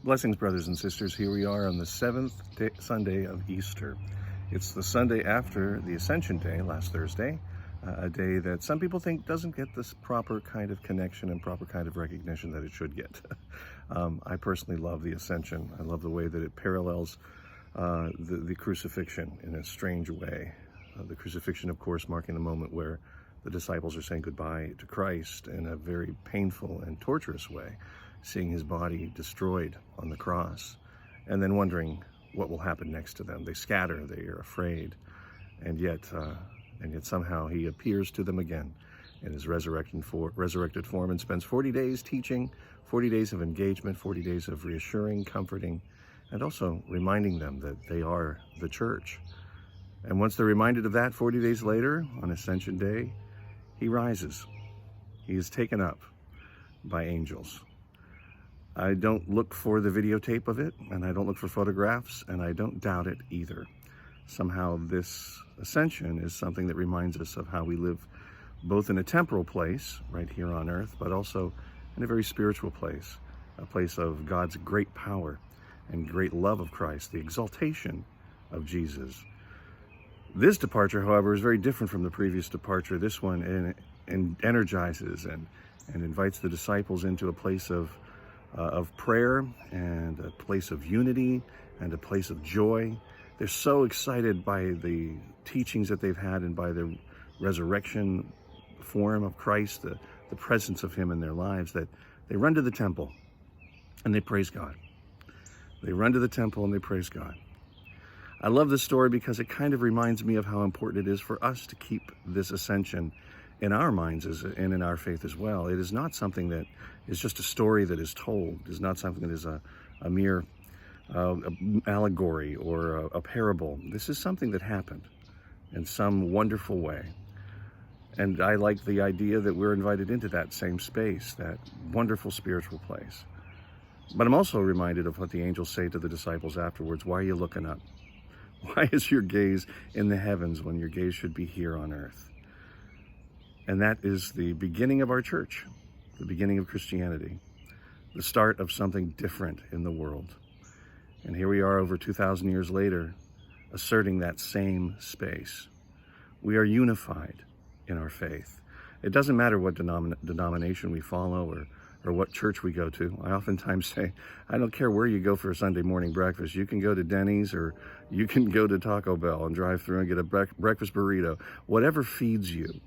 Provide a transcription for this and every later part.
Blessings, brothers and sisters. Here we are on the seventh Sunday of Easter. It's the Sunday after the Ascension Day, last Thursday, a day that some people think doesn't get this proper kind of connection and proper kind of recognition that it should get. I personally love the Ascension. I love the way that it parallels the crucifixion in a strange way. The crucifixion, of course, marking the moment where the disciples are saying goodbye to Christ in a very painful and torturous way, seeing his body destroyed on the cross, and then wondering what will happen next to them. They scatter, they are afraid, and yet somehow he appears to them again in his resurrected form and spends 40 days teaching, 40 days of engagement, 40 days of reassuring, comforting, and also reminding them that they are the church. And once they're reminded of that, 40 days later, on Ascension Day, he rises. He is taken up by angels. I don't look for the videotape of it, and I don't look for photographs, and I don't doubt it either. Somehow this ascension is something that reminds us of how we live both in a temporal place, right here on earth, but also in a very spiritual place, a place of God's great power and great love of Christ, the exaltation of Jesus. This departure, however, is very different from the previous departure. This one energizes and invites the disciples into a place of prayer and a place of unity and a place of joy. They're so excited by the teachings that they've had and by the resurrection form of Christ, the presence of him in their lives, that they run to the temple and they praise God. They run to the temple and they praise God. I love this story because it kind of reminds me of how important it is for us to keep this ascension in our minds and in our faith as well. It is not something that is just a story that is told. It is not something that is a mere allegory or a parable. This is something that happened in some wonderful way. And I like the idea that we're invited into that same space, that wonderful spiritual place. But I'm also reminded of what the angels say to the disciples afterwards. Why are you looking up? Why is your gaze in the heavens when your gaze should be here on earth? And that is the beginning of our church, the beginning of Christianity, the start of something different in the world. And here we are over 2,000 years later, asserting that same space. We are unified in our faith. It doesn't matter what denomination we follow or what church we go to. I oftentimes say, I don't care where you go for a Sunday morning breakfast. You can go to Denny's or you can go to Taco Bell and drive through and get a breakfast burrito. Whatever feeds you,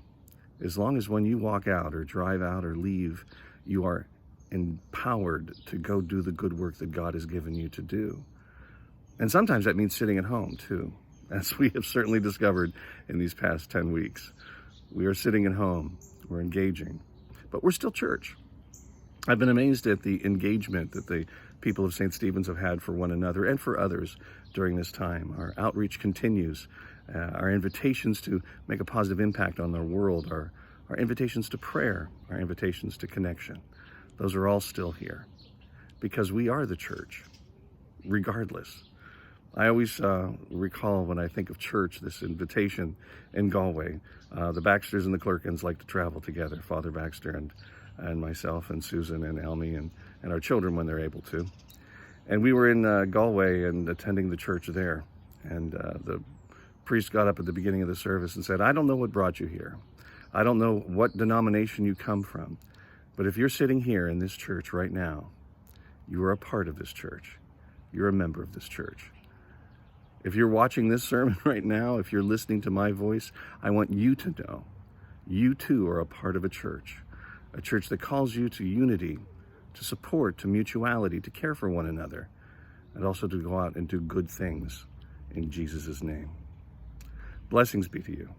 as long as when you walk out or drive out or leave, you are empowered to go do the good work that God has given you to do. And sometimes that means sitting at home too, as we have certainly discovered in these past 10 weeks. We are sitting at home, we're engaging, but we're still church. I've been amazed at the engagement that the people of St. Stephen's have had for one another and for others during this time. Our outreach continues. Our invitations to make a positive impact on the world, our invitations to prayer, our invitations to connection, those are all still here because we are the church, regardless. I always recall when I think of church, this invitation in Galway. The Baxters and the Clerkins like to travel together, Father Baxter and myself and Susan and Elmy and our children when they're able to. And we were in Galway and attending the church there. And the priest got up at the beginning of the service and said, I don't know what brought you here. I don't know what denomination you come from. But if you're sitting here in this church right now, you are a part of this church. You're a member of this church. If you're watching this sermon right now, if you're listening to my voice, I want you to know you too are a part of a church that calls you to unity, to support, to mutuality, to care for one another, and also to go out and do good things in Jesus' name. Blessings be to you.